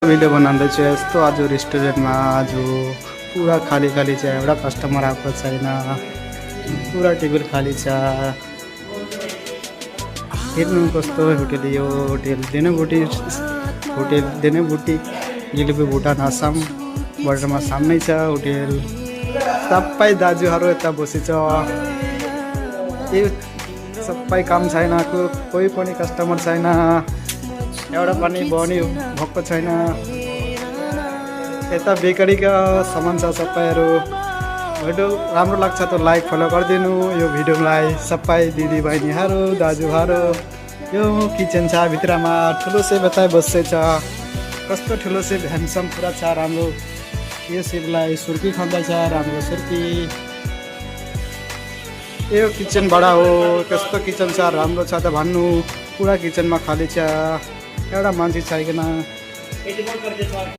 Video बनाउँदैछु यस्तो आज रेस्टुरेन्टमा आज पुरा खाली खाली छ, एउटा कस्टमर आएको छैन, पुरा टेबल खाली छ। हेर्नु कस्तो होटल यो, होटल देनेबुटी जिलेबी भुटान आसाम बर्डरमा सामनै छ होटल। सबै दाजुहरू यता बसेछ, सबै काम छैन, कोही पनि कस्टमर छैन, एउटा पनि बनी भएको छैन। यता बेकरीका सामान छ सबैहरू। भिडियो राम्रो लाग्छ त लाइक फलो गरिदिनु यो भिडियोलाई। सबै दिदीबहिनीहरू दाजुहरू, यो किचन छ भित्रमा, ठुलो सेफ यता बसेछ, कस्तो ठुलो सेफ ह्यान्डसम पुरा छ राम्रो। यो सेफलाई सुर्की खाँदैछ, राम्रो सुर्की। यो किचन बडा हो, कस्तो किचन छ राम्रो छ त भन्नु। पुरा किचनमा खाली छ, एउटा मान्छे छैन।